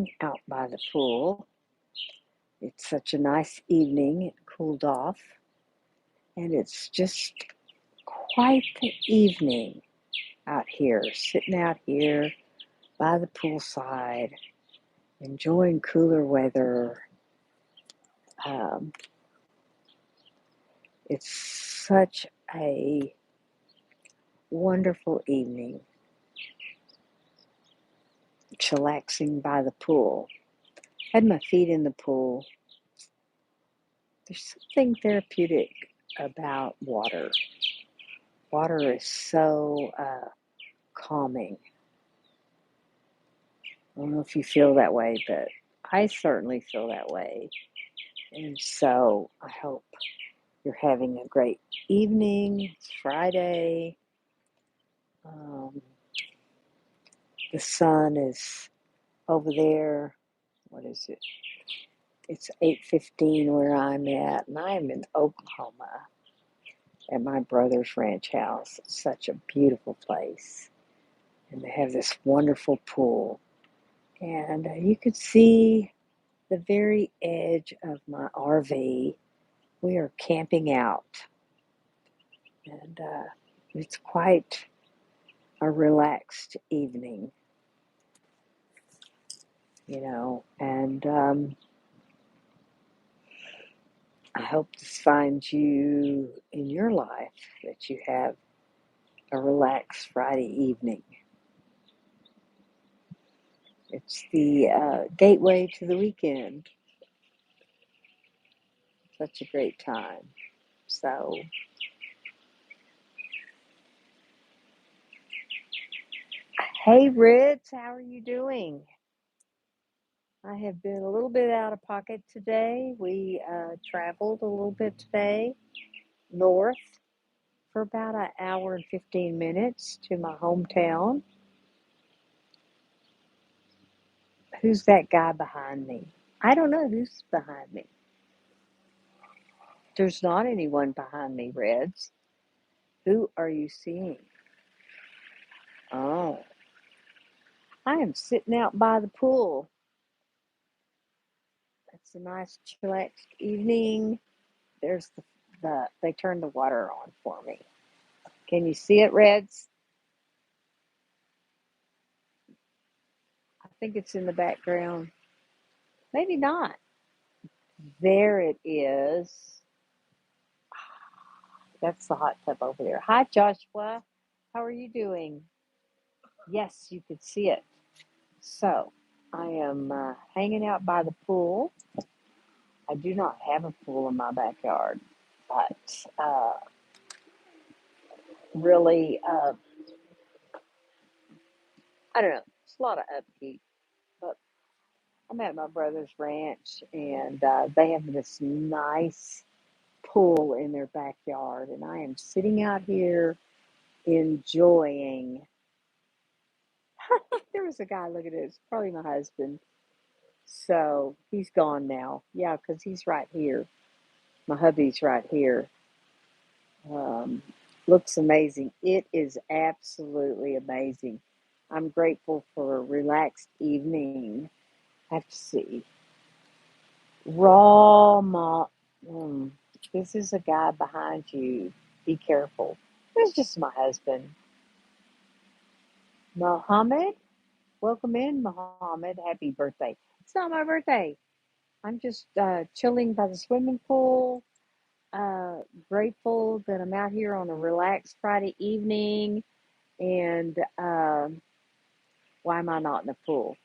sitting out by the pool. It's such a nice evening. It cooled off, and it's just quite the evening out here, sitting out here by the poolside, enjoying cooler weather. Um, it's such a wonderful evening, chillaxing by the pool. Had my feet in the pool. There's something therapeutic about water. Water is so calming. I don't know if you feel that way, but I certainly feel that way. And so I hope you're having a great evening. It's Friday. Um, the sun is over there. What is it? It's 8:15 where I'm at, and I am in Oklahoma at my brother's ranch house. It's such a beautiful place, and they have this wonderful pool, and you could see the very edge of my RV. We are camping out, and it's quite a relaxed evening, and I hope this finds you in your life, that you have a relaxed Friday evening. It's the gateway to the weekend. Such a great time. So, hey, Ritz, how are you doing? I have been a little bit out of pocket today. We traveled a little bit today north for about an hour and 15 minutes to my hometown. Who's that guy behind me? I don't know who's behind me. There's not anyone behind me, Reds. Who are you seeing? Oh, I am sitting out by the pool. It's a nice chillaxed evening. There's they turned the water on for me. Can you see it, Reds? I think it's in the background. Maybe not. There it is. That's the hot tub over there. Hi, Joshua. How are you doing? Yes, you could see it. So, I am hanging out by the pool. I do not have a pool in my backyard, but really, I don't know. It's a lot of upkeep, but I'm at my brother's ranch, and they have this nice pool in their backyard, and I am sitting out here enjoying. There was a guy, look at this, probably my husband. So he's gone now. Yeah, because he's right here. My hubby's right here. Um, Looks amazing. It is absolutely amazing. I'm grateful for a relaxed evening. I have to see. Raw ma. Mm, this is a guy behind you. Be careful. It's just my husband. Mohammed? Welcome in, Mohammed. Happy birthday. It's not my birthday. I'm just chilling by the swimming pool. Grateful that I'm out here on a relaxed Friday evening. And why am I not in the pool?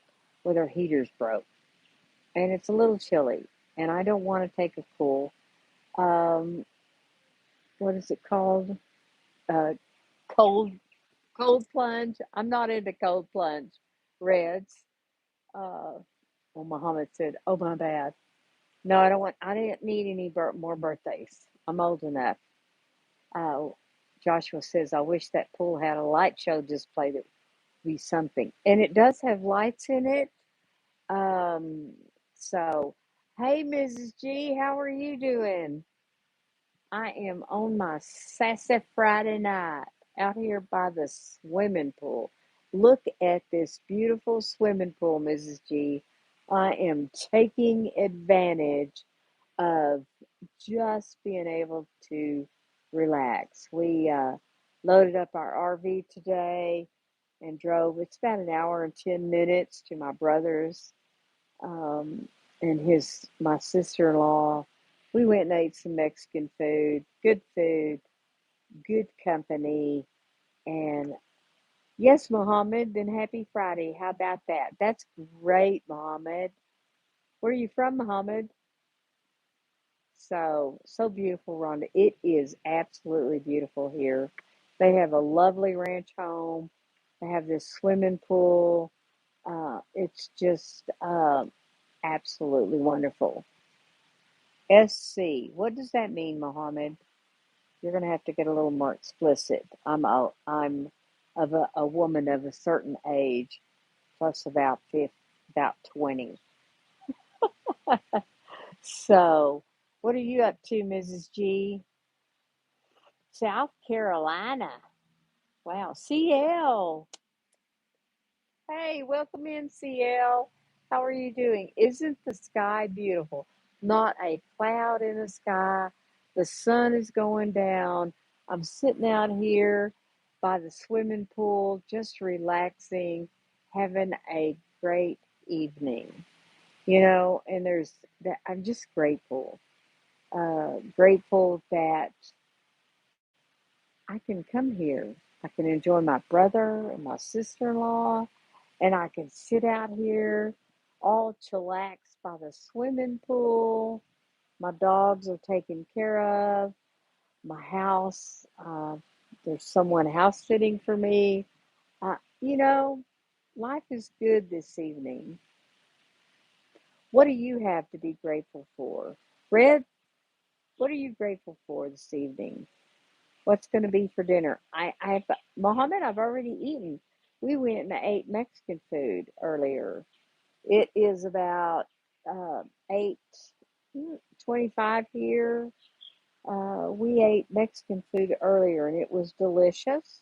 Well, their heater's broke. And it's a little chilly. And I don't want to take a pool. Um, what is it called? Uh, cold cold plunge. I'm not into cold plunge. Reds. Uh, well, Muhammad said, "Oh, my bad. No, I don't want. I didn't need any more birthdays. I'm old enough." Uh, Joshua says, "I wish that pool had a light show display that would be something." And it does have lights in it. Um, so, hey, Mrs. G, how are you doing? I am on my sassy Friday night out here by the swimming pool. Look at this beautiful swimming pool, Mrs. G. I am taking advantage of just being able to relax. We loaded up our RV today and drove. It's about an hour and 10 minutes to my brother's um, and his my sister-in-law. We went and ate some Mexican food, good company, and yes, Mohammed. Then happy Friday. How about that? That's great, Mohammed. Where are you from, Mohammed? So beautiful, Rhonda. It is absolutely beautiful here. They have a lovely ranch home. They have this swimming pool. It's just absolutely wonderful. SC. What does that mean, Mohammed? You're going to have to get a little more explicit. I'm of a woman of a certain age, plus about 20. So, what are you up to, Mrs. G? South Carolina. Wow, CL. Hey, welcome in, CL. How are you doing? Isn't the sky beautiful? Not a cloud in the sky. The sun is going down. I'm sitting out here by the swimming pool, just relaxing, having a great evening. And there's that. I'm just grateful. Grateful that I can come here. I can enjoy my brother and my sister-in-law, and I can sit out here all chillaxed by the swimming pool. My dogs are taken care of. My house, there's someone house sitting for me. Uh, you know, life is good this evening. What do you have to be grateful for? Red, what are you grateful for this evening? What's going to be for dinner? Mohammed, I've already eaten. We went and ate Mexican food earlier. It is about 8:25 here. We ate Mexican food earlier and it was delicious.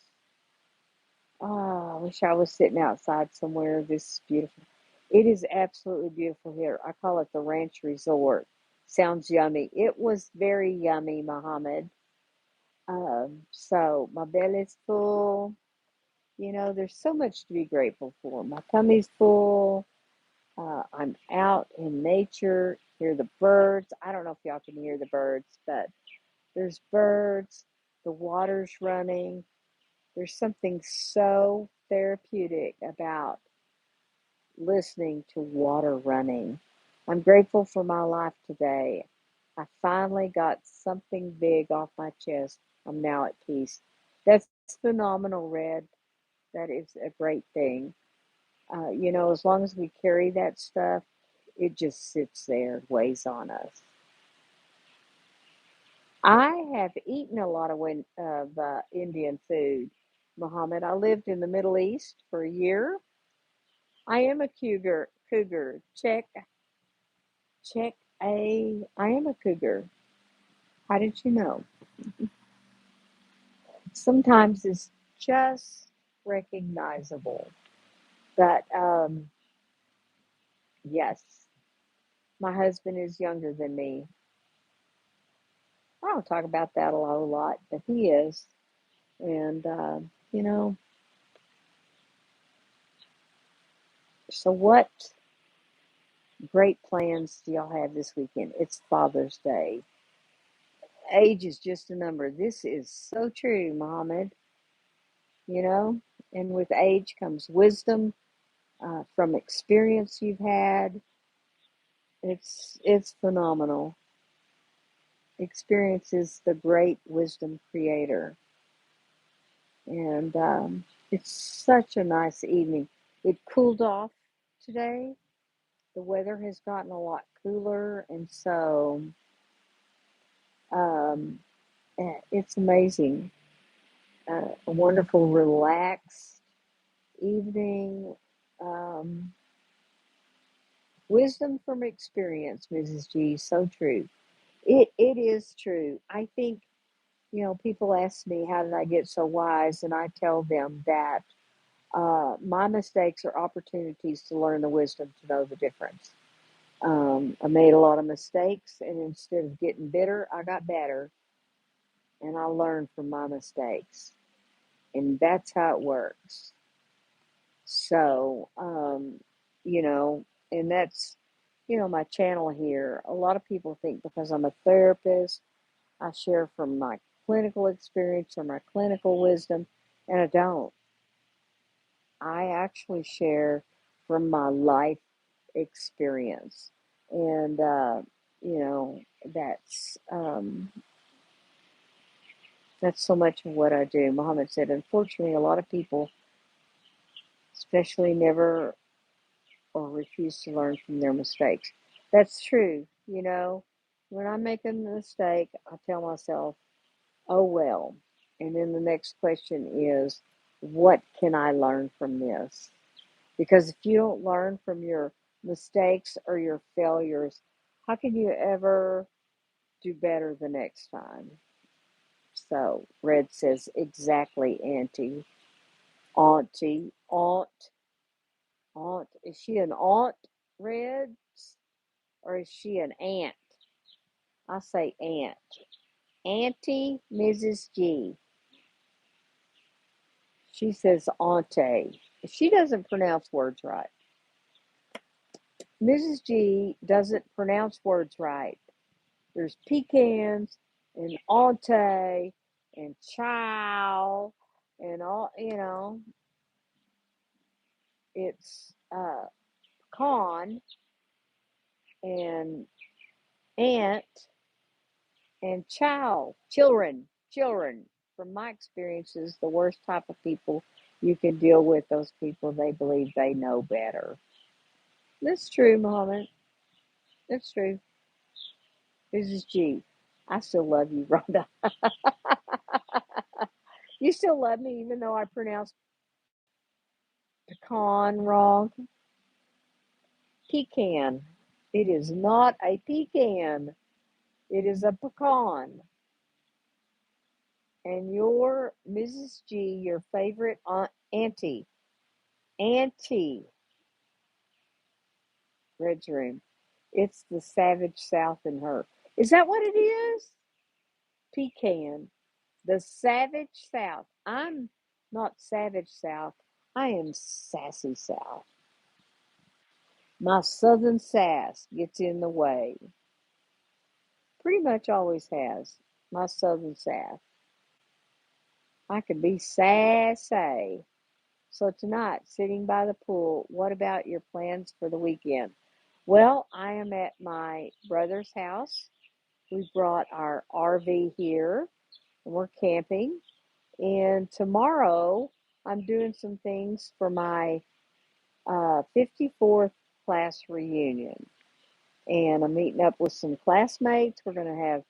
I wish I was sitting outside somewhere. This is beautiful. It is absolutely beautiful here. I call it the Ranch Resort. Sounds yummy. It was very yummy, Mohammed. So my belly's full. There's so much to be grateful for. My tummy's full. I'm out in nature, hear the birds. I don't know if y'all can hear the birds, but there's birds, the water's running. There's something so therapeutic about listening to water running. I'm grateful for my life today. I finally got something big off my chest. I'm now at peace. That's phenomenal, Red. That is a great thing. As long as we carry that stuff, it just sits there, weighs on us. I have eaten a lot of Indian food, Mohammed. I lived in the Middle East for a year. I am a cougar. Cougar. Check. I am a cougar. How did you know? Sometimes it's just recognizable. But yes, my husband is younger than me. I don't talk about that a whole lot, but he is. And, you know, so what great plans do y'all have this weekend? It's Father's Day. Age is just a number. This is so true, Mohammed, you know, and with age comes wisdom from experience you've had. It's phenomenal. Experience is the great wisdom creator. And it's such a nice evening. It cooled off today. The weather has gotten a lot cooler, and so um, it's amazing. A wonderful, relaxed evening. Um, Wisdom from experience, Mrs. G. So true. It is true. I think people ask me how did I get so wise, and I tell them that My mistakes are opportunities to learn the wisdom to know the difference. I made a lot of mistakes, and instead of getting bitter, I got better, and I learned from my mistakes. And that's how it works. So, you know, and that's, my channel here. A lot of people think because I'm a therapist, I share from my clinical experience or my clinical wisdom, and I don't. I actually share from my life experience. And, you know, that's, um, that's so much of what I do. Muhammad said, unfortunately, a lot of people, especially never or refuse to learn from their mistakes. That's true. When I make a mistake, I tell myself, oh well. And then the next question is, what can I learn from this? Because if you don't learn from your mistakes or your failures, how can you ever do better the next time? So, Red says, exactly, Auntie. Auntie, aunt. Is she an aunt, Red? Or is she an aunt? I say aunt. Auntie Mrs. G. She says auntie. She doesn't pronounce words right. Mrs. G doesn't pronounce words right. There's pecans and auntie and chow and all, it's pecan and aunt and child, children. From my experiences, the worst type of people you can deal with, those people, they believe they know better. That's true, Muhammad. That's true. This is G. I still love you, Rhonda. You still love me even though I pronounced pecan wrong. Pecan. It is not a pecan. It is a pecan. And your Mrs. G, your favorite auntie, Red's room. It's the Savage South in her. Is that what it is? Pecan. The Savage South. I'm not Savage South. I am Sassy South. My Southern sass gets in the way. Pretty much always has. My Southern sass. I can be sassy. So tonight, sitting by the pool, what about your plans for the weekend? Well, I am at my brother's house. We brought our RV here and we're camping. And tomorrow, I'm doing some things for my 54th class reunion. And I'm meeting up with some classmates. We're going to have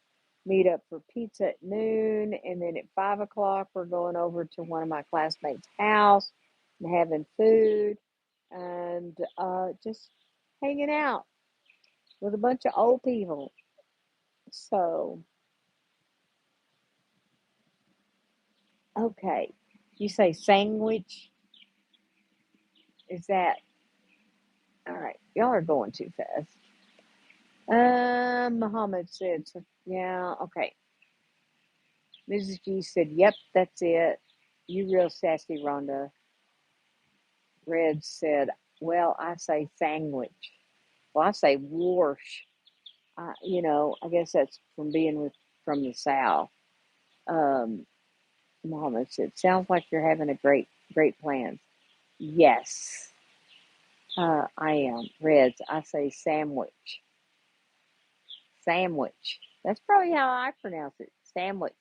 meet up for pizza at noon. And then at 5 o'clock, we're going over to one of my classmates' house and having food and just hanging out with a bunch of old people. So, okay. You say sandwich? Is that all right? Y'all are going too fast. Muhammad said, so, yeah, okay. Mrs. G said, yep, that's it. You real sassy, Rhonda. Red said, well, I say sandwich. Well, I say warsh. I guess that's from being from the South. Um, Muhammad said, sounds like you're having a great plan. Yes, I am. Reds, I say sandwich. Sandwich. That's probably how I pronounce it. Sandwich.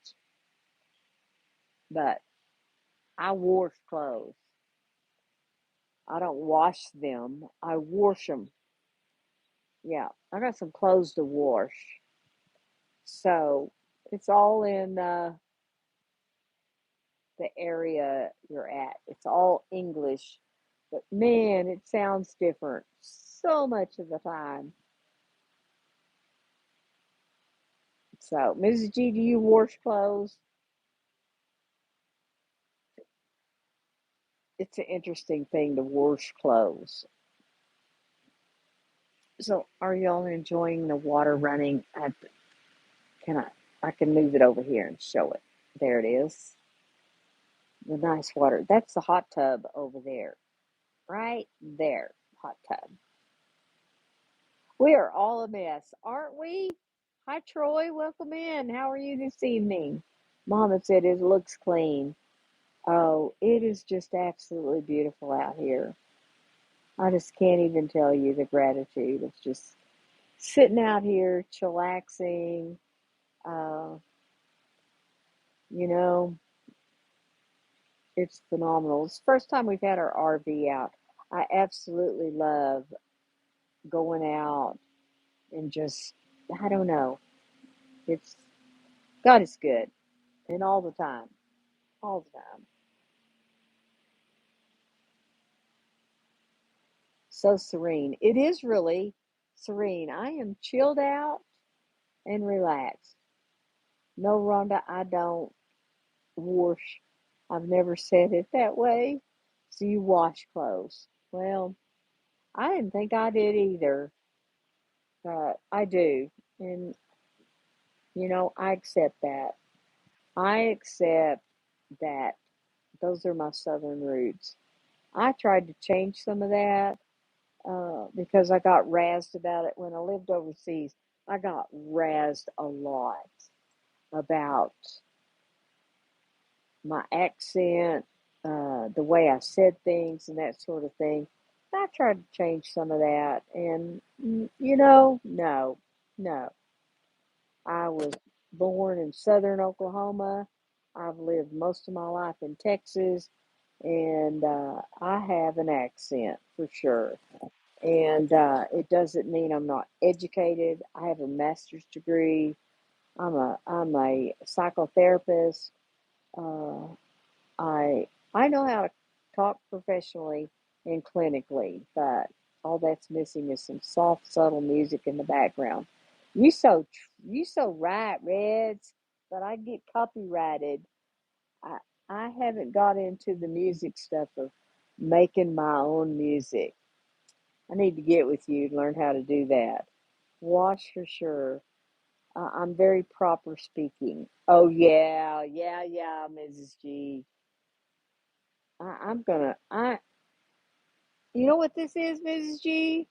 But I wash clothes. I don't wash them. I wash them. Yeah, I got some clothes to wash. So it's all in the area you're at. It's all English. But man, it sounds different so much of the time. So, Mrs. G, do you wash clothes? it's an interesting thing to wash clothes. So, are y'all enjoying the water running? Can I can move it over here and show it. There it is. The nice water. That's the hot tub over there. Right there. Hot tub. We are all a mess, aren't we? Hi, Troy. Welcome in. How are you this evening? Mama said it looks clean. Oh, it is just absolutely beautiful out here. I just can't even tell you the gratitude of just sitting out here, chillaxing. Uh, you know, it's phenomenal. It's the first time we've had our RV out. I absolutely love going out and just, I don't know. It's, God is good. And all the time. All the time. So serene. It is really serene. I am chilled out and relaxed. No, Rhonda, I don't wash. I've never said it that way. So you wash clothes. Well, I didn't think I did either. I do. And, I accept that. I accept that those are my southern roots. I tried to change some of that because I got razzed about it when I lived overseas. I got razzed a lot about my accent, the way I said things, and that sort of thing. I tried to change some of that, and no, no. I was born in southern Oklahoma. I've lived most of my life in Texas, and I have an accent for sure. And it doesn't mean I'm not educated. I have a master's degree. I'm a psychotherapist. Uh, I know how to talk professionally and clinically, but all that's missing is some soft, subtle music in the background. You so right, Reds, but I get copyrighted. I I haven't got into the music stuff of making my own music. I need to get with you to learn how to do that. Wash for sure. I'm very proper speaking. Oh yeah, yeah, yeah, Mrs. G. I'm gonna. You know what this is, Mrs. G?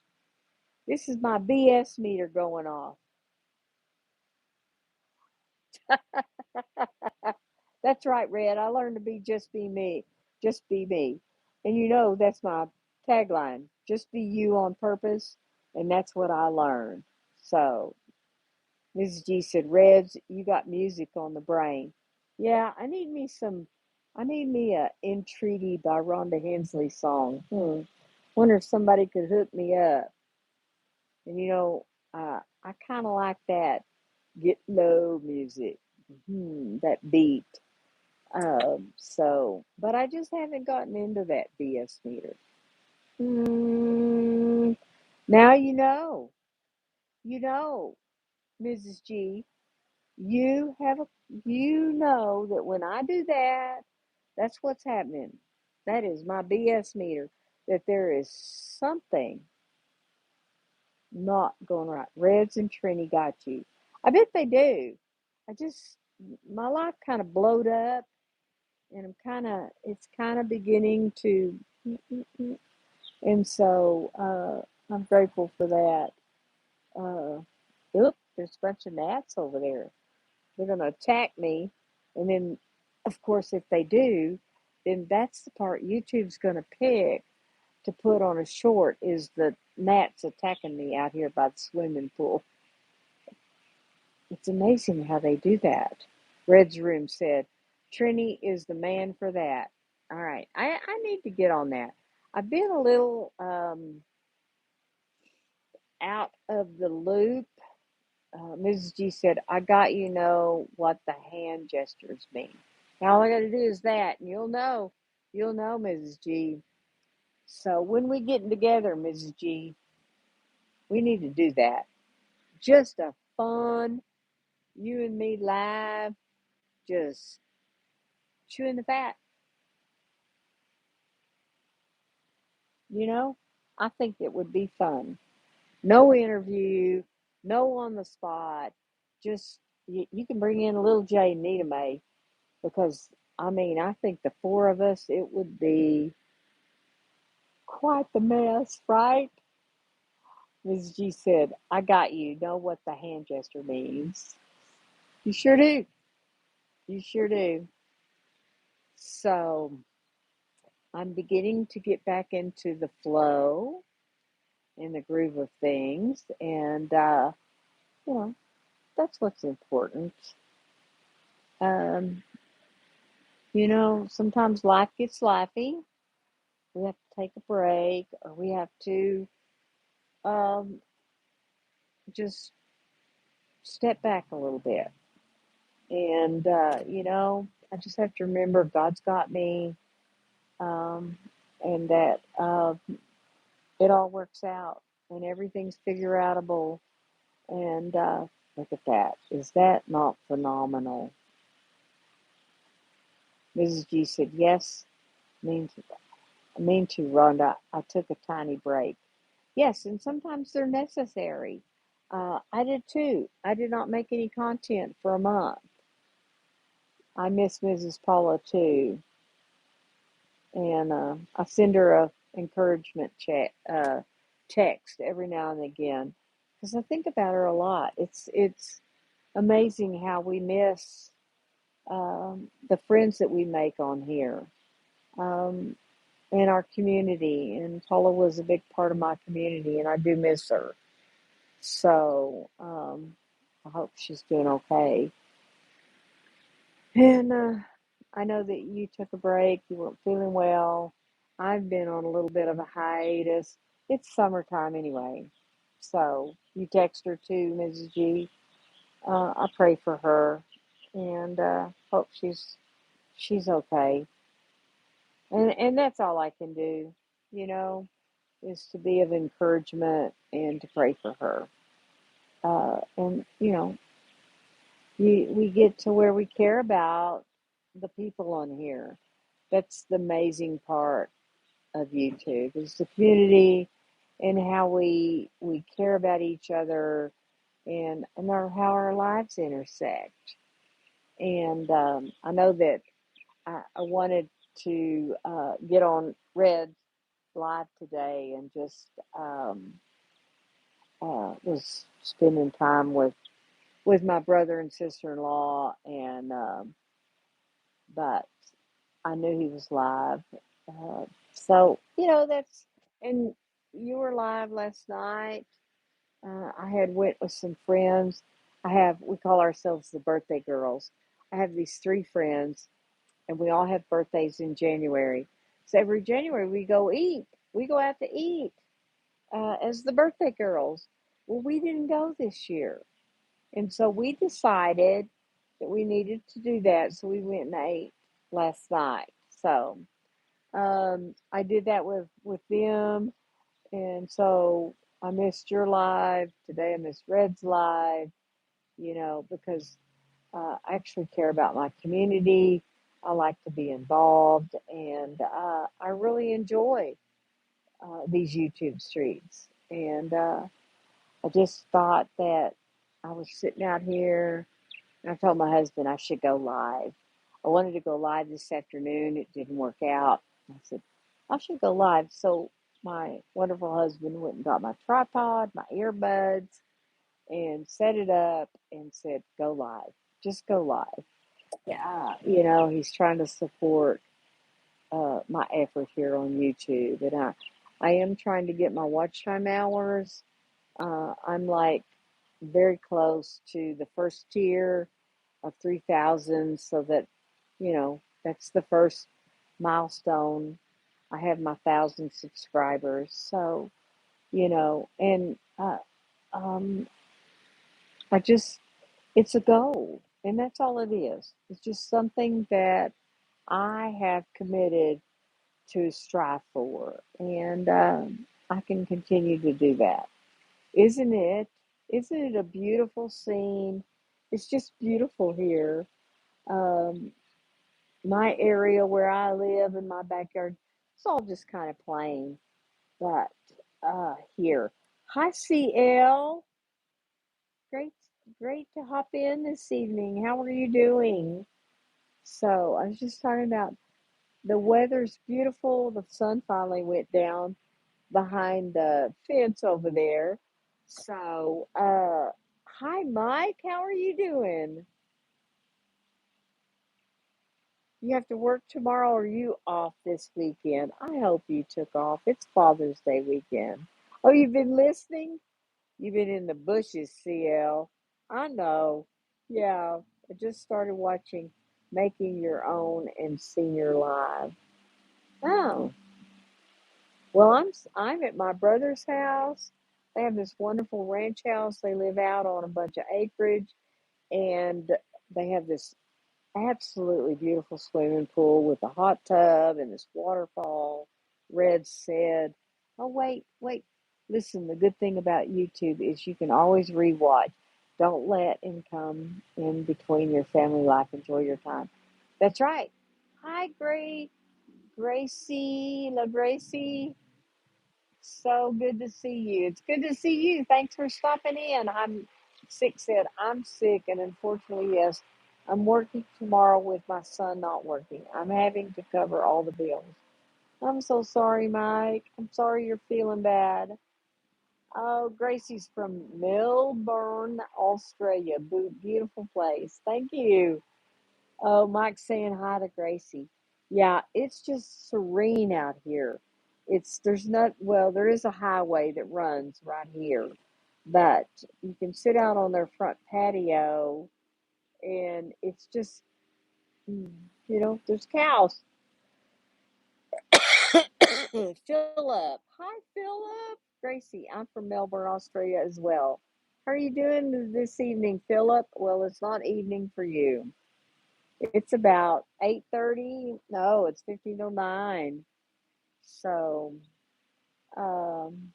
This is my BS meter going off. That's right, Red. I learned to just be me, just be me, and that's my tagline. Just be you on purpose, and that's what I learned. So Mrs. G said, "Reds, you got music on the brain." Yeah, I need me some. I need me a Entreaty by Rhonda Hensley song. Wonder if somebody could hook me up. And I kind of like that get low music, that beat. But I just haven't gotten into that BS meter. Mm, now you know, Mrs. G, you have a, you know that when I do that, that's what's happening. That is my BS meter. That there is something not going right. Reds and Trini got you. I bet they do. I just my life kind of blowed up, and it's kind of beginning to, and so I'm grateful for that. Uh, there's a bunch of gnats over there. They're going to attack me, and then, of course, if they do, then that's the part YouTube's going to pick to put on a short is the gnats attacking me out here by the swimming pool. It's amazing how they do that. Red's Room said, Trini is the man for that. All right. I need to get on that. I've been a little out of the loop. Mrs. G said, I got what the hand gestures mean. Now all I got to do is that, and you'll know. You'll know, Mrs. G. So when we getting together, Mrs. G, we need to do that. Just a fun, you and me live, just chewing the fat. You know, I think it would be fun. No interview, no on the spot. Just you can bring in little J and Nita May because I mean I think the four of us it would be quite the mess, right? Mrs. G said, "I got you. Know what the hand gesture means." You sure do. You sure do. So I'm beginning to get back into the flow and the groove of things, and you know that's what's important. Um, sometimes life gets lifey. We have to take a break, or we have to um, just step back a little bit. And I just have to remember God's got me, um, and that it all works out, and everything's figure outable. And look at that. Is that not phenomenal? Mrs. G said, yes, mean to Rhonda. I took a tiny break. Yes, and sometimes they're necessary. I did too. I did not make any content for a month. I miss Mrs. Paula too. And I send her a encouragement text every now and again because I think about her a lot. It's amazing how we miss the friends that we make on here, um, in our community. And Paula was a big part of my community, and I do miss her. So I hope she's doing okay. And I know that you took a break. You weren't feeling well. I've been on a little bit of a hiatus. It's summertime anyway. So you text her too, Mrs. G. I pray for her and hope she's okay. And that's all I can do, you know, is to be of encouragement and to pray for her. And we get to where we care about the people on here. That's the amazing part of YouTube is the community and how we care about each other and how our lives intersect. And I know that I wanted to get on Red Live today and just was spending time with my brother and sister-in-law, and but I knew he was live. So, that's, and you were live last night. I had went with some friends. We call ourselves the birthday girls. I have these three friends, and we all have birthdays in January. So every January we go eat. We go out to eat as the birthday girls. Well, we didn't go this year. And so we decided that we needed to do that. So we went and ate last night. So I did that with them, and so I missed your live today. I missed Red's live, because I actually care about my community. I like to be involved, and I really enjoy these YouTube streets. And I just thought that I was sitting out here, and I told my husband I should go live. I wanted to go live this afternoon. It didn't work out. I said, I should go live. So my wonderful husband went and got my tripod, my earbuds, and set it up and said, go live. Just go live. Yeah, he's trying to support my effort here on YouTube. And I am trying to get my watch time hours. I'm like very close to the first tier of 3,000, so that, that's the first milestone. I have my 1,000 subscribers. So, and um, I just, it's a goal. And that's all it is. It's just something that I have committed to strive for. And I can continue to do that. Isn't it? Isn't it a beautiful scene? It's just beautiful here. Um, my area where I live in my backyard, it's all just kind of plain. But here. Hi, CL. Great, great to hop in this evening. How are you doing? So I was just talking about the weather's beautiful. The sun finally went down behind the fence over there. So, hi, Mike. How are you doing? You have to work tomorrow, or are you off this weekend? I hope you took off. It's Father's Day weekend. Oh, you've been listening? You've been in the bushes, CL. I know. Yeah, I just started watching Making Your Own and Senior Live. Oh, well, I'm at my brother's house. They have this wonderful ranch house. They live out on a bunch of acreage, and they have this absolutely beautiful swimming pool with a hot tub and this waterfall. Red said, "Oh, wait. Listen, the good thing about YouTube is you can always rewatch. Don't let him come in between your family life. Enjoy your time." That's right. Hi, Gracie, La Gracie. So good to see you. It's good to see you. Thanks for stopping in. I'm sick, said I'm sick, and unfortunately, yes, I'm working tomorrow with my son not working. I'm having to cover all the bills. I'm so sorry, Mike. I'm sorry you're feeling bad. Oh, Gracie's from Melbourne, Australia. Beautiful place. Thank you. Oh, Mike's saying hi to Gracie. Yeah, it's just serene out here. There's not, well, there is a highway that runs right here, but you can sit out on their front patio and it's just, mm, there's cows. Philip. Hi, Philip. Gracie, I'm from Melbourne, Australia as well. How are you doing this evening, Philip? Well, it's not evening for you. It's about 8:30. No, it's 15:09. So, um,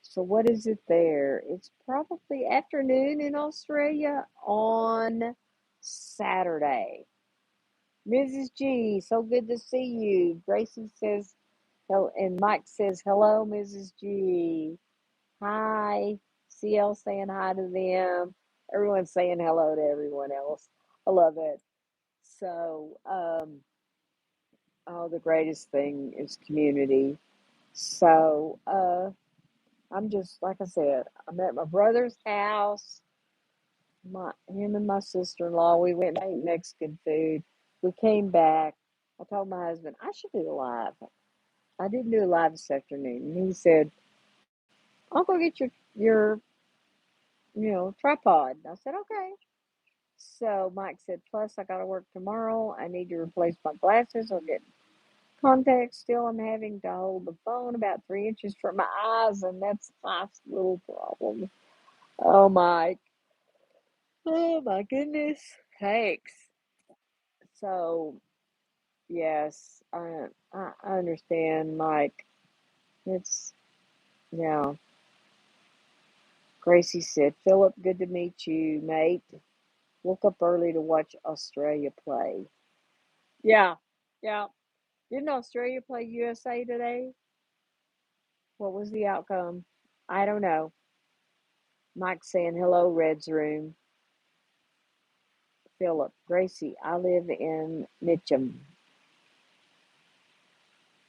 so what is it there? It's probably afternoon in Australia on Saturday. Mrs. G, so good to see you. Grayson says, and Mike says, hello, Mrs. G. Hi. CL saying hi to them. Everyone's saying hello to everyone else. I love it. So, oh, the greatest thing is community. So, I'm just like I said, I'm at my brother's house. Him and my sister-in-law, we went and ate Mexican food. We came back. I told my husband I should do a live. I didn't do a live this afternoon, and he said, "I'll go get your tripod." And I said, "Okay." So Mike said, "Plus, I got to work tomorrow. I need to replace my glasses or get contact. Still, I'm having to hold the phone about 3 inches from my eyes, and that's my little problem." Oh my, oh my goodness. Thanks. So yes, I understand, Mike. It's yeah. Gracie said, "Philip, good to meet you, mate. Woke up early to watch Australia play." Yeah, yeah. Didn't Australia play USA today? What was the outcome? I don't know. Mike saying hello, Red's room. Philip, Gracie, I live in Mitcham.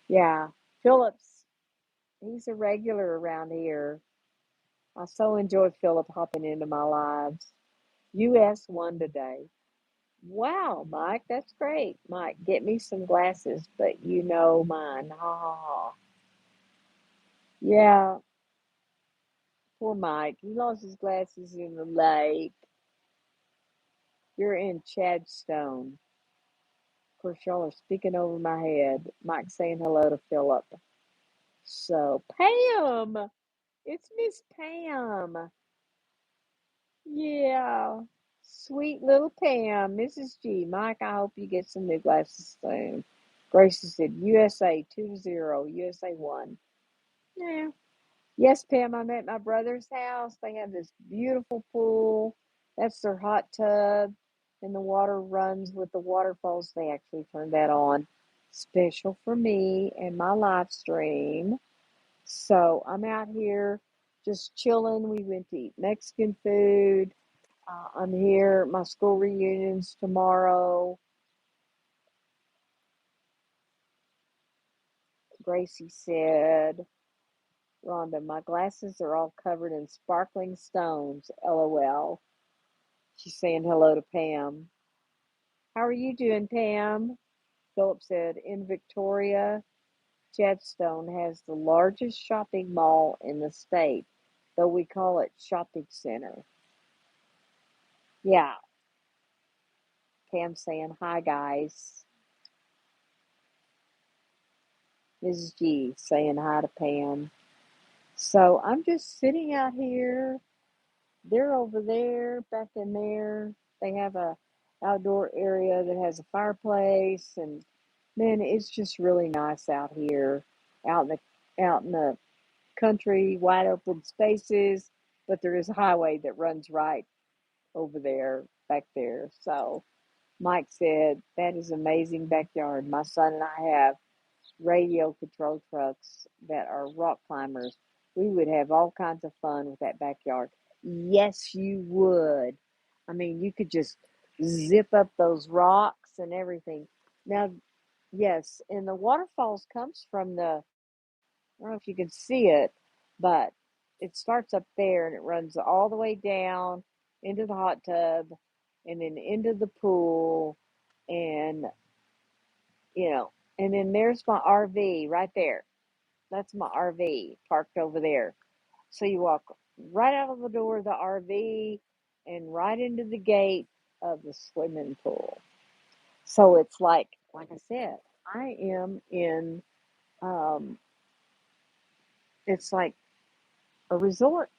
Yeah, Philip's, he's a regular around here. I so enjoy Philip hopping into my lives. US won today. Wow, Mike, that's great. Mike, get me some glasses, but you know mine. Ha ha ha. Yeah, poor Mike. He lost his glasses in the lake. You're in Chadstone. Of course, y'all are speaking over my head. Mike saying hello to Philip. So, Pam, it's Miss Pam. Yeah, sweet little Pam, Mrs. G. Mike, I hope you get some new glasses soon. Gracie said, USA 2-0, USA won. Yeah. Yes, Pam, I'm at my brother's house. They have this beautiful pool. That's their hot tub, and the water runs with the waterfalls. They actually turned that on. special for me and my live stream. So I'm out here just chilling. We went to eat Mexican food. I'm here. My school reunion's tomorrow. Gracie said, Rhonda, my glasses are all covered in sparkling stones. LOL. She's saying hello to Pam. How are you doing, Pam? Philip said, in Victoria, Jedstone has the largest shopping mall in the state, though we call it shopping center. Yeah, Pam saying hi, guys. Mrs. G saying hi to Pam. So I'm just sitting out here. They're over there, back in there. They have a outdoor area that has a fireplace, and man, it's just really nice out here, out in the country, wide open spaces. But there is a highway that runs right over there, back there. So Mike said that is amazing backyard. My son and I have radio control trucks that are rock climbers. We would have all kinds of fun with that backyard. Yes, you would. I mean, you could just zip up those rocks and everything. Now, yes, and the waterfalls comes from I don't know if you can see it, but it starts up there and it runs all the way down into the hot tub and then into the pool and you know, and then there's my RV right there. That's my RV parked over there. So you walk right out of the door of the RV and right into the gate of the swimming pool. So it's like I said, I am in, um, it's like a resort,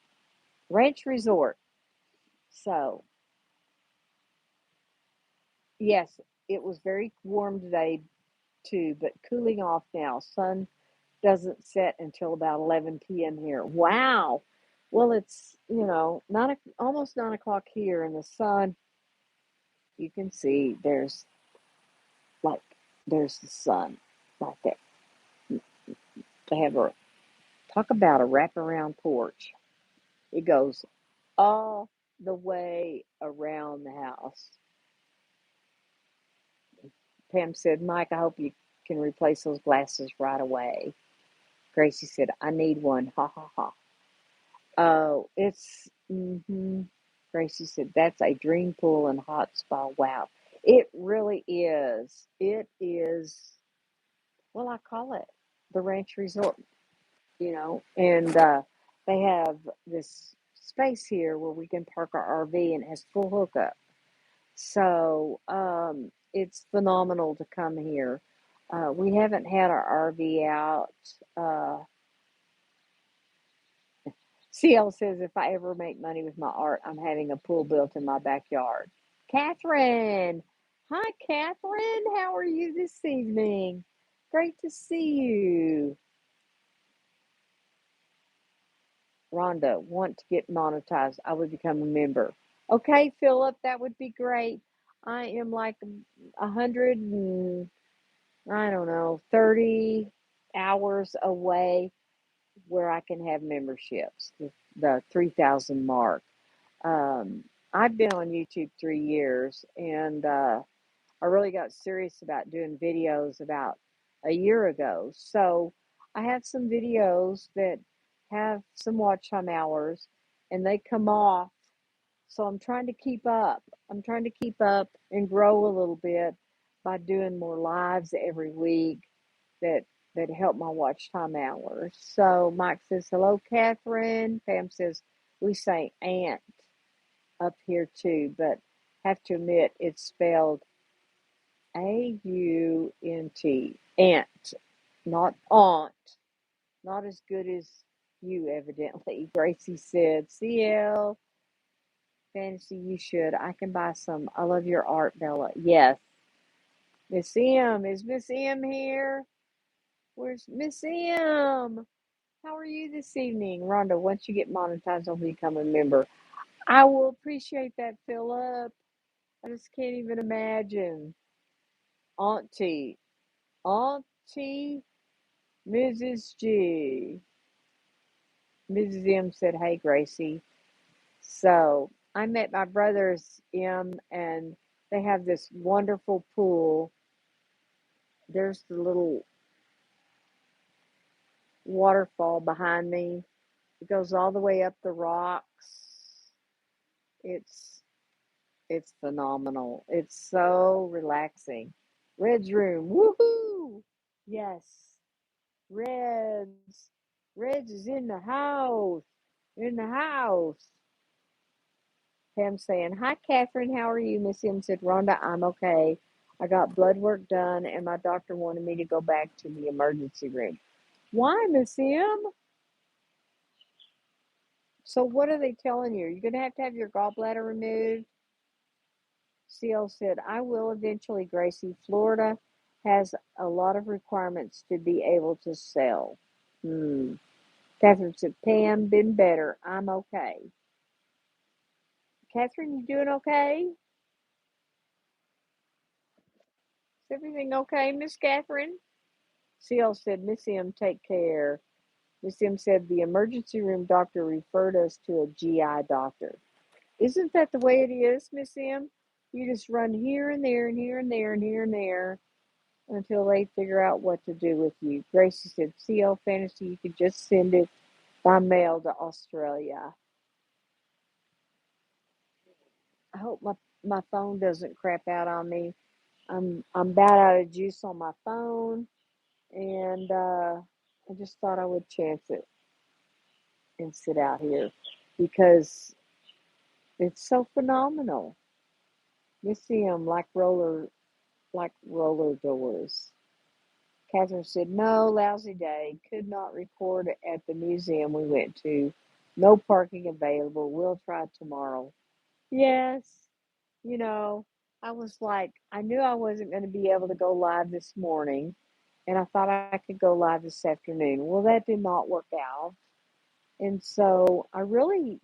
ranch resort. So yes, it was very warm today too, but cooling off now. Sun doesn't set until about 11 p.m. here. Wow. Well, it's, 9, almost 9 o'clock here, and the sun, you can see like, there's the sun right there. They have talk about a wraparound porch. It goes all the way around the house. Pam said, Mike, I hope you can replace those glasses right away. Gracie said, I need one. Ha ha ha. Oh, Gracie said, that's a dream pool and hot spa. Wow. It really is. It is, well, I call it the ranch resort, and they have this space here where we can park our RV and it has full hookup. So it's phenomenal to come here. We haven't had our RV out. Uh, CL says, if I ever make money with my art, I'm having a pool built in my backyard. Catherine. Hi, Catherine. How are you this evening? Great to see you. Rhonda, want to get monetized. I would become a member. Okay, Philip, that would be great. I am like 100 and, I don't know, 30 hours away where I can have memberships, the 3,000 mark. Um, I've been on YouTube 3 years, and I really got serious about doing videos about a year ago. So I have some videos that have some watch time hours, and they come off. So I'm trying to keep up. I'm trying to keep up and grow a little bit by doing more lives every week that help my watch time hours. So Mike says, hello, Catherine. Pam says, we say aunt up here too, but have to admit it's spelled AUNT, aunt, not aunt. Not as good as you, evidently. Gracie said, CL, fantasy, you should. I can buy some. I love your art, Bella. Yes. Miss M. Is Miss M here? Where's Miss M? How are you this evening? Rhonda, once you get monetized, I'll become a member. I will appreciate that, Philip. I just can't even imagine. Auntie. Auntie Mrs. G. Mrs. M said, "Hey, Gracie." So I met my brothers M, and they have this wonderful pool. There's the little waterfall behind me. It goes all the way up the rocks. It's it's phenomenal. It's so relaxing. Red's room. Woohoo! Yes. Reds. Reds is in the house. In the house. Pam saying, "Hi, Catherine. How are you?" Miss M said, "Rhonda, I'm okay. I got blood work done, and my doctor wanted me to go back to the emergency room." Why, Miss M? So what are they telling you? You're going to have your gallbladder removed? CL said, "I will eventually, Gracie. Florida has a lot of requirements to be able to sell." Hmm. Catherine said, "Pam, been better. I'm okay." Catherine, you doing okay? Is everything okay, Miss Catherine? CL said, "Miss M, take care." Miss M said, "The emergency room doctor referred us to a GI doctor." Isn't that the way it is, Miss M? You just run here and there and here and there and here and there until they figure out what to do with you. Gracie said, "CL Fantasy, you could just send it by mail to Australia." I hope my phone doesn't crap out on me. I'm about out of juice on my phone, and I just thought I would chance it and sit out here because it's so phenomenal. Museum like roller doors. Catherine said, "No, lousy day. Could not record at the museum we went to. No parking available. We'll try tomorrow." Yes, you know, I was like, I knew I wasn't going to be able to go live this morning, and I thought I could go live this afternoon. Well, that did not work out. And so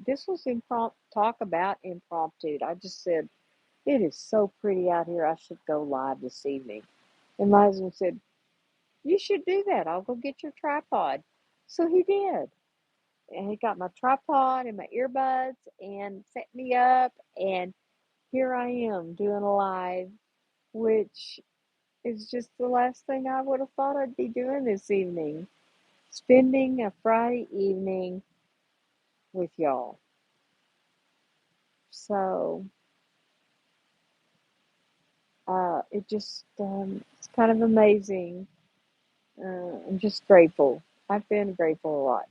this was impromptu, talk about impromptu. I just said, "It is so pretty out here. I should go live this evening." And my husband said, "You should do that. I'll go get your tripod." So he did. And he got my tripod and my earbuds and set me up. And here I am doing a live, which is just the last thing I would have thought I'd be doing this evening. Spending a Friday evening with y'all. So it's kind of amazing. I'm just grateful. I've been grateful a lot.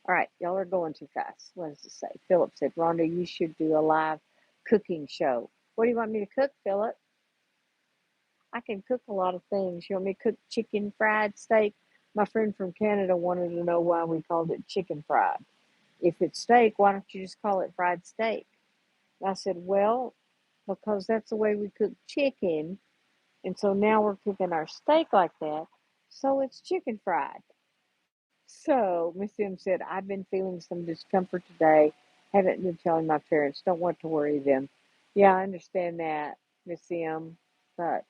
All right, y'all are going too fast. What does it say? Philip said, "Rhonda, you should do a live cooking show." What do you want me to cook, Philip? I can cook a lot of things. You want me to cook chicken fried steak? My friend from Canada wanted to know why we called it chicken fried. If it's steak, why don't you just call it fried steak? And I said, "Well, because that's the way we cook chicken. And so now we're cooking our steak like that. So it's chicken fried." So Miss M said, "I've been feeling some discomfort today. Haven't been telling my parents. Don't want to worry them." Yeah, I understand that, Miss M, but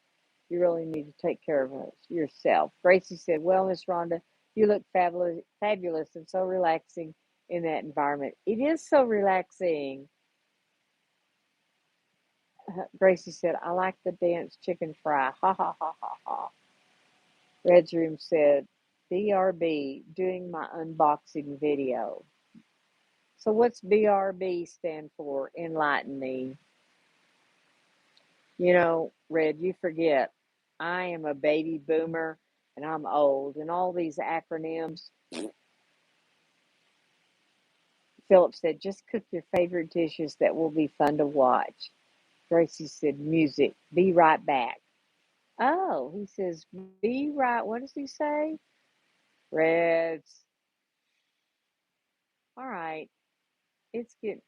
you really need to take care of yourself. Gracie said, "Well, Miss Rhonda, you look fabulous and so relaxing in that environment." It is so relaxing. Gracie said, "I like the dance chicken fry. Ha ha ha ha ha." Red's Room said, "BRB, doing my unboxing video." So what's BRB stand for? Enlighten me. Red, you forget. I am a baby boomer and I'm old. And all these acronyms, Philip said, "Just cook your favorite dishes that will be fun to watch." Gracie said, "Music. Be right back." Oh, he says, "Be right." What does he say? Reds. All right. It's good.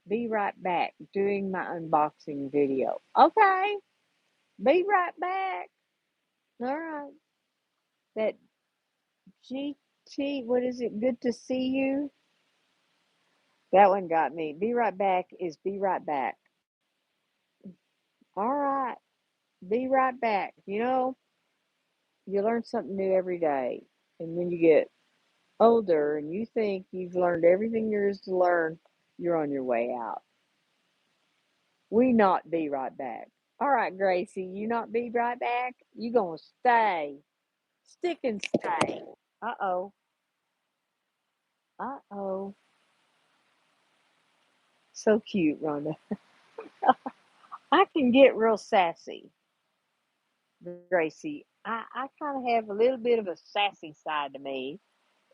Be right back. Doing my unboxing video. Okay. Be right back. All right. That GT, what is it? Good to see you. That one got me. Be right back is be right back. All right. Be right back. You learn something new every day. And when you get older and you think you've learned everything there is to learn, you're on your way out. We not be right back. All right, Gracie, you not be right back? You gonna stay. Stick and stay. Uh-oh. Uh-oh. So cute, Rhonda. I can get real sassy, Gracie. I kind of have a little bit of a sassy side to me.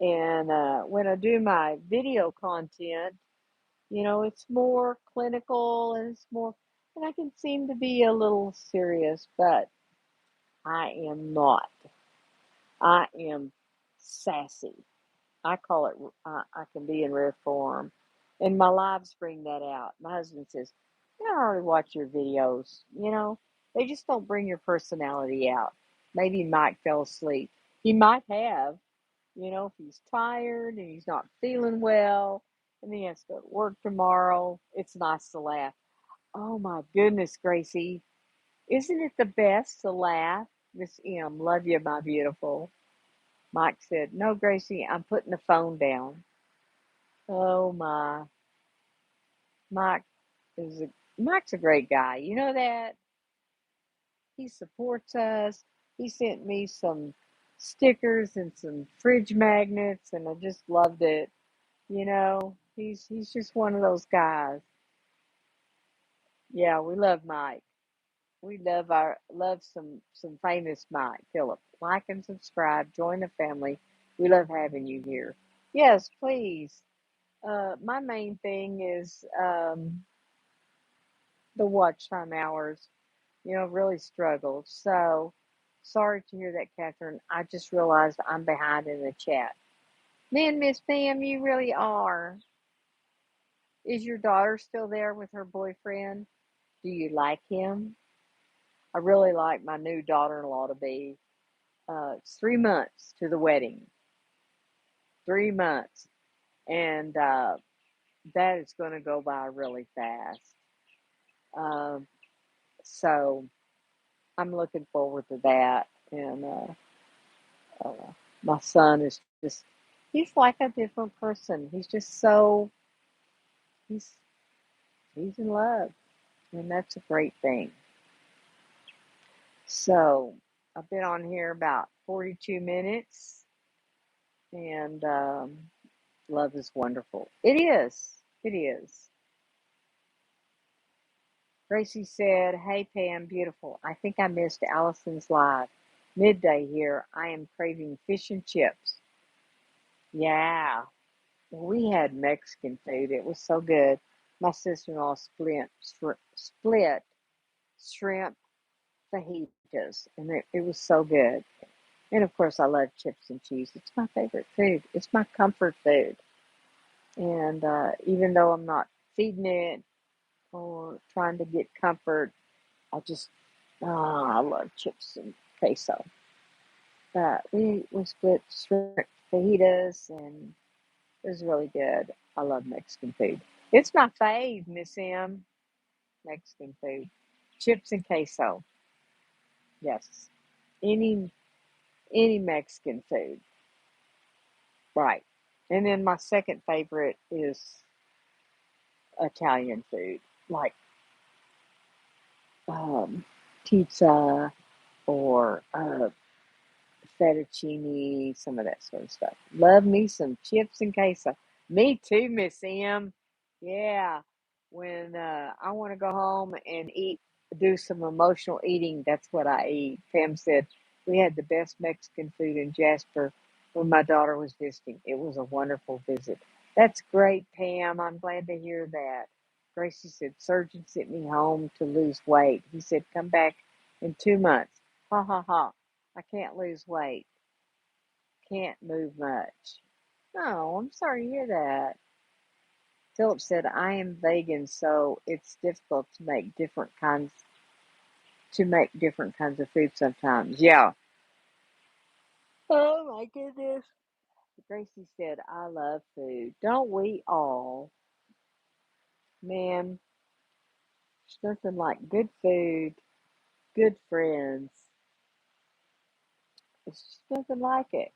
And when I do my video content, it's more clinical and and I can seem to be a little serious, but I am not. I am sassy. I call it, I can be in rare form. And my lives bring that out. My husband says, I already watch your videos, they just don't bring your personality out. Maybe Mike fell asleep. He might have, if he's tired and he's not feeling well and he has to go to work tomorrow. It's nice to laugh. Oh my goodness, Gracie. Isn't it the best to laugh? Miss M, love you, my beautiful. Mike said, no, Gracie, I'm putting the phone down. Oh my. Mike is Mike's a great guy. You know that? He supports us. He sent me some stickers and some fridge magnets and I just loved it. He's just one of those guys. Yeah, we love Mike. We love some famous Mike Phillip. Like and subscribe. Join the family. We love having you here. Yes, please. My main thing is the watch time hours. Really struggled. So sorry to hear that, Catherine. I just realized I'm behind in the chat. Man, Miss Pam, you really are. Is your daughter still there with her boyfriend? Do you like him? I really like my new daughter-in-law to be. It's 3 months to the wedding. 3 months. And that is going to go by really fast. Um, so I'm looking forward to that. And my son is he's like a different person. He's just he's, he's in love. And that's a great thing. So I've been on here about 42 minutes. And love is wonderful. It is. It is. Gracie said, hey, Pam, beautiful. I think I missed Allison's live. Midday here. I am craving fish and chips. Yeah. We had Mexican food. It was so good. My sister-in-law split shrimp fajitas, and it was so good. And of course, I love chips and cheese. It's my favorite food. It's my comfort food. And even though I'm not feeding it or trying to get comfort, I love chips and queso. We split shrimp fajitas and it was really good. I love Mexican food. It's my fave, Miss M. Mexican food. Chips and queso. Yes. Any any Mexican food. Right. And then my second favorite is Italian food. Like um, pizza or fettuccine, some of that sort of stuff. Love me some chips and queso. Me too, Miss M. Yeah. When I want to go home and do some emotional eating, that's what I eat. Pam said we had the best Mexican food in Jasper when my daughter was visiting. It was a wonderful visit. That's great, Pam. I'm glad to hear that. Gracie said, surgeon sent me home to lose weight. He said, come back in 2 months. Ha ha ha. I can't lose weight. Can't move much. Oh, I'm sorry to hear that. Philip said, I am vegan, so it's difficult to make different kinds of food sometimes. Yeah. Oh my goodness. Gracie said, I love food. Don't we all? Man, there's nothing like good food, good friends, It's just nothing like it.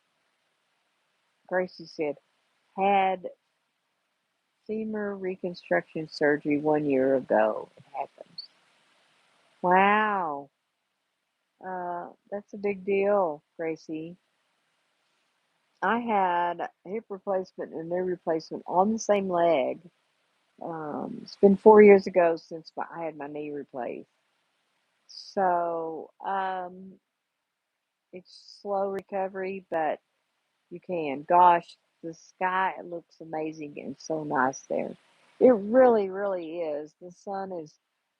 Gracie said, had femur reconstruction surgery 1 year ago. It happens. Wow. That's a big deal, Gracie. I had a hip replacement and a knee replacement on the same leg. It's been 4 years ago since I had my knee replaced. So, it's slow recovery, but you can. Gosh, the sky looks amazing and so nice there. It really, really is. The sun is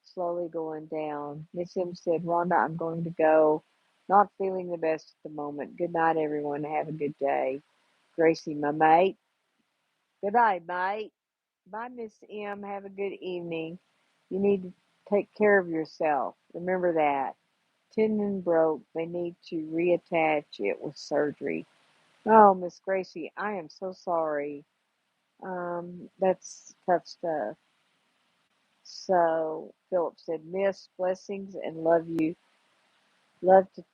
slowly going down. Miss M said, Rhonda, I'm going to go. Not feeling the best at the moment. Good night, everyone. Have a good day. Gracie, my mate. Good night, mate. Bye, Miss M. Have a good evening. You need to take care of yourself. Remember that. Tendon broke. They need to reattach it with surgery. Oh, Miss Gracie, I am so sorry. That's tough stuff. So Philip said, Miss, blessings and love you. Love to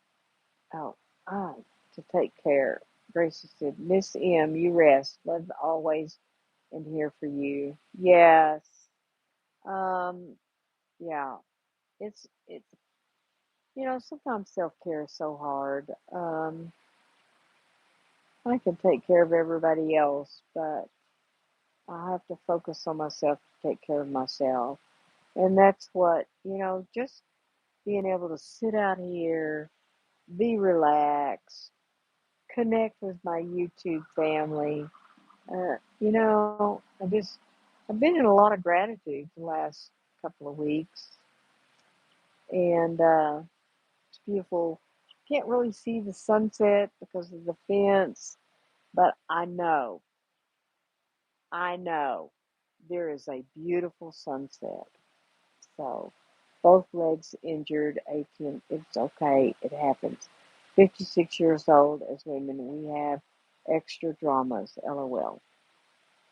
oh, oh to take care. Gracie said, Miss M, you rest. Love always and here for you. Yes. Um, yeah. It's sometimes self care is so hard. I can take care of everybody else, but I have to focus on myself to take care of myself. And that's what, just being able to sit out here, be relaxed, connect with my YouTube family. I've been in a lot of gratitude the last couple of weeks, and it's beautiful. Can't really see the sunset because of the fence, but I know there is a beautiful sunset. So, both legs injured, 18. It's okay. It happens. 56 years old as women, we have extra dramas. LOL.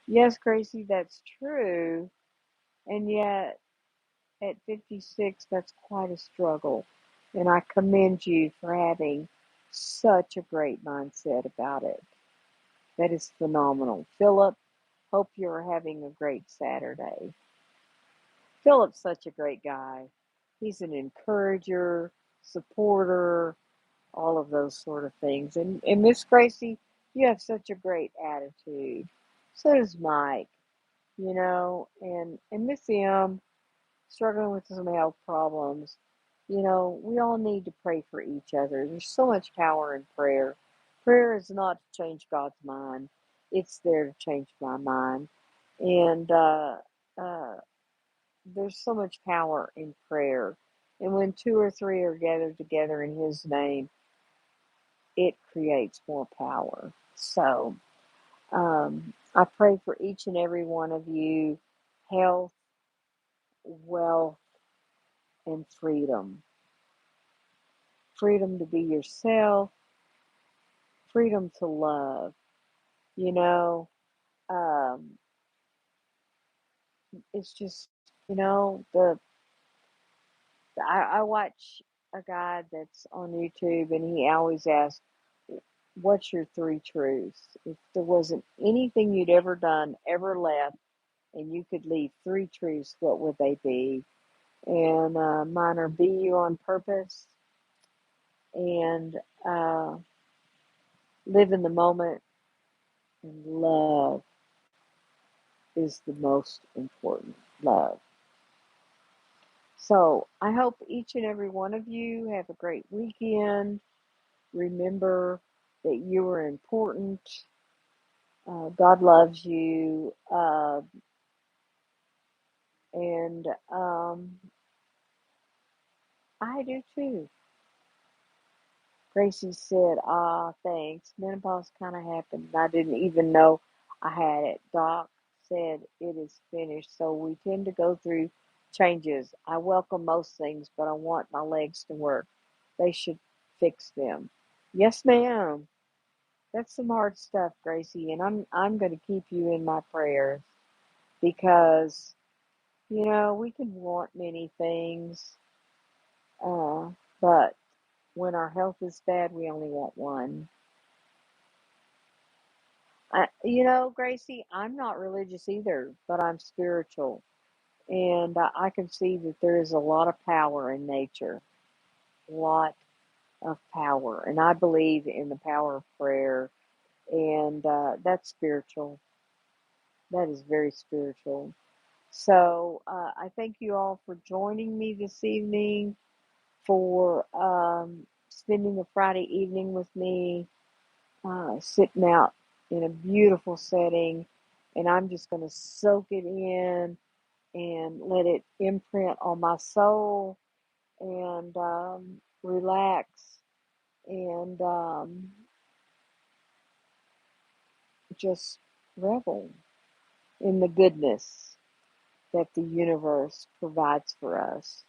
Yes, Gracie, that's true. And yet, at 56, that's quite a struggle. And I commend you for having such a great mindset about it. That is phenomenal. Philip, hope you're having a great Saturday. Philip's such a great guy. He's an encourager, supporter, all of those sort of things. And Miss Gracie, you have such a great attitude. So does Mike, and Miss M, struggling with some health problems. We all need to pray for each other. There's so much power in prayer. Prayer is not to change God's mind. It's there to change my mind. And uh, there's so much power in prayer. And when two or three are gathered together in His name, it creates more power. So I pray for each and every one of you health, wealth, and freedom. Freedom to be yourself, freedom to love. You know, um, it's just, I watch a guy that's on YouTube and he always asks, what's your three truths? If there wasn't anything you'd ever done, ever left, and you could leave three truths, what would they be? And mine are be you on purpose and uh, live in the moment, and love is the most important. Love. So I hope each and every one of you have a great weekend. Remember that you are important. God loves you, and I do too. Gracie said, ah, thanks. Menopause kind of happened. I didn't even know I had it. Doc said it is finished. So we tend to go through changes. I welcome most things, but I want my legs to work. They should fix them. Yes, ma'am. That's some hard stuff, Gracie, and I'm going to keep you in my prayers because we can want many things, uh, but when our health is bad, we only want one. Gracie, I'm not religious either, but I'm spiritual. And I can see that there is a lot of power in nature, a lot of power. And I believe in the power of prayer, and that's spiritual. That is very spiritual. So I thank you all for joining me this evening, for spending a Friday evening with me, sitting out in a beautiful setting. And I'm just going to soak it in and let it imprint on my soul and relax and just revel in the goodness that the universe provides for us.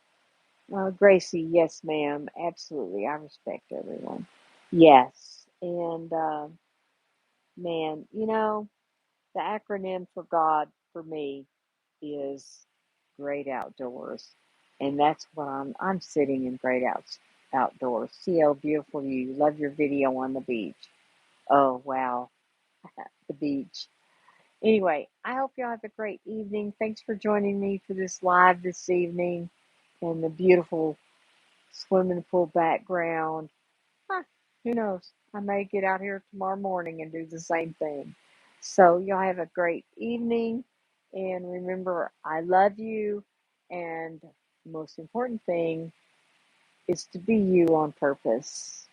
Gracie, yes, ma'am, absolutely. I respect everyone. Yes, and man, the acronym for God for me is great outdoors, and that's what I'm sitting in outdoors. See how beautiful you love your video on the beach. Oh wow, the beach. Anyway, I hope y'all have a great evening. Thanks for joining me for this live this evening and the beautiful swimming pool background. Huh, who knows? I may get out here tomorrow morning and do the same thing. So, y'all have a great evening. And remember, I love you. And the most important thing is to be you on purpose.